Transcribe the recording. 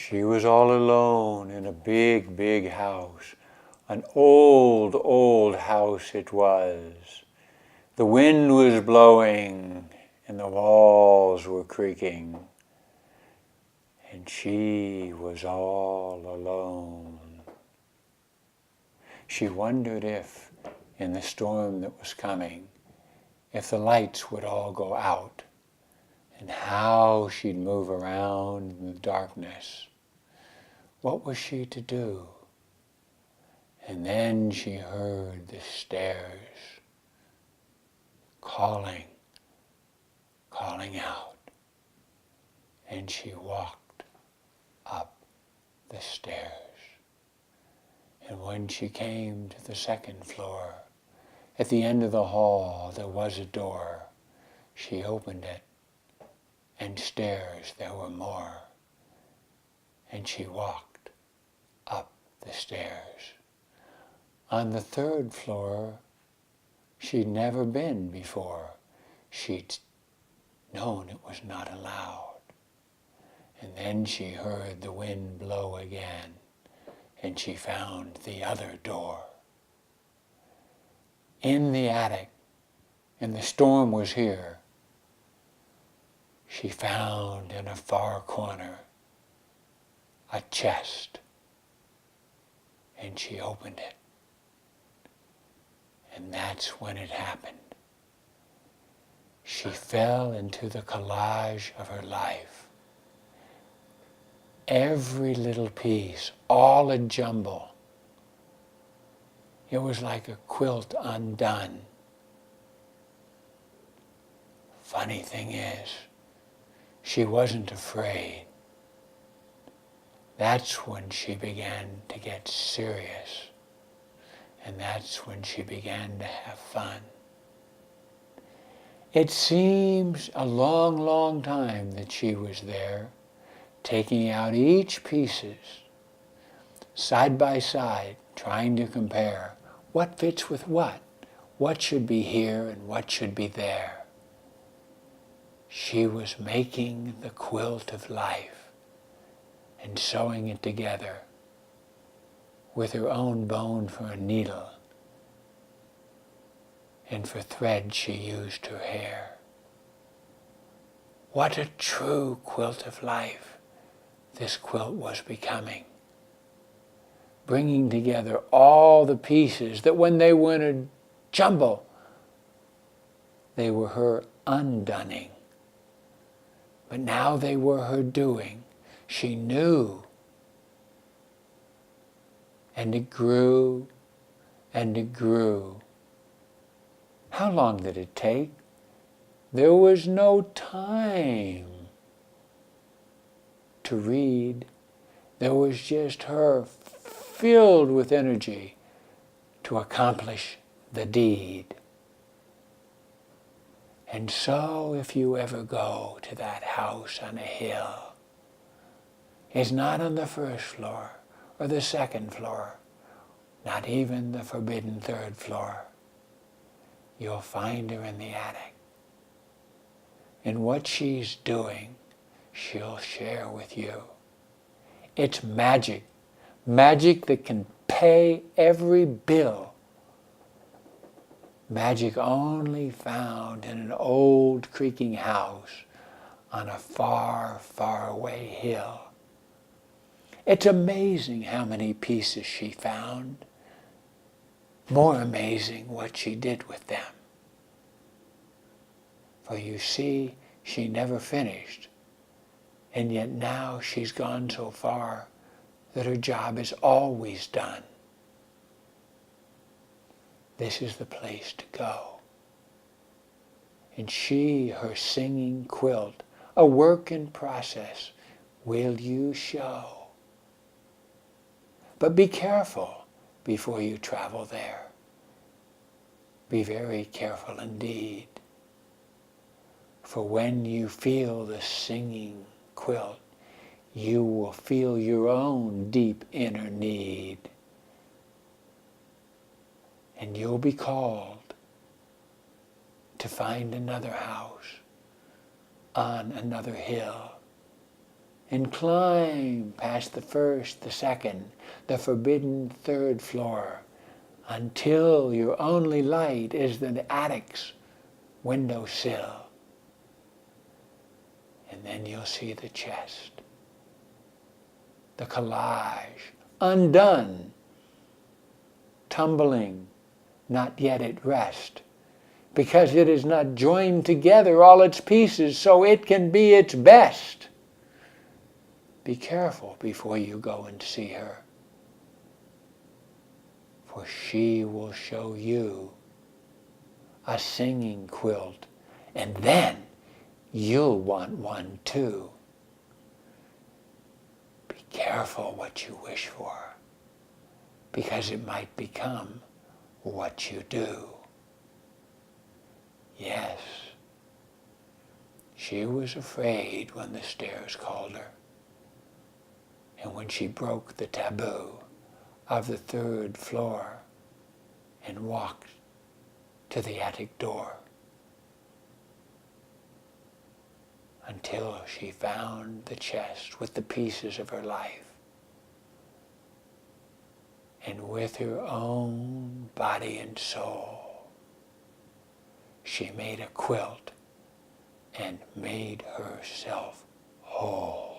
She was all alone in a big, big house. An old, old house it was. The wind was blowing and the walls were creaking. And she was all alone. She wondered if, in the storm that was coming, if the lights would all go out, and how she'd move around in the darkness. What was she to do? And then she heard the stairs calling, calling out, and she walked up the stairs. And when she came to the second floor, at the end of the hall there was a door. She opened it, and stairs there were more. And she walked up the stairs. On the third floor, she'd never been before. She'd known it was not allowed. And then she heard the wind blow again, and she found the other door. In the attic, and the storm was here, she found in a far corner a chest, and she opened it. And that's when it happened. She fell into the collage of her life. Every little piece, all a jumble. It was like a quilt undone. Funny thing is, she wasn't afraid. That's when she began to get serious. And that's when she began to have fun. It seems a long, long time that she was there, taking out each pieces, side by side, trying to compare what fits with what should be here and what should be there. She was making the quilt of life and sewing it together with her own bone for a needle, and for thread she used her hair. What a true quilt of life this quilt was becoming, bringing together all the pieces that when they were in a jumble, they were her undunning. But now they were her doing. She knew. And it grew, and it grew. How long did it take? There was no time to read. There was just her filled with energy to accomplish the deed. And so if you ever go to that house on a hill, it's not on the first floor or the second floor, not even the forbidden third floor. You'll find her in the attic. And what she's doing, she'll share with you. It's magic, magic that can pay every bill. Magic only found in an old creaking house on a far, far away hill. It's amazing how many pieces she found. More amazing what she did with them. For you see, she never finished, and yet now she's gone so far that her job is always done. This is the place to go. And she, her singing quilt, a work in process, will you show. But be careful before you travel there. Be very careful indeed. For when you feel the singing quilt, you will feel your own deep inner need. And you'll be called to find another house on another hill and climb past the first, the second, the forbidden third floor, until your only light is the attic's windowsill. And then you'll see the chest, the collage, undone, tumbling, not yet at rest, because it is not joined together all its pieces so it can be its best. Be careful before you go and see her, for she will show you a singing quilt, and then you'll want one too. Be careful what you wish for, because it might become what you do. Yes, she was afraid when the stairs called her, and when she broke the taboo of the third floor and walked to the attic door, until she found the chest with the pieces of her life, and with her own body and soul she made a quilt and made herself whole.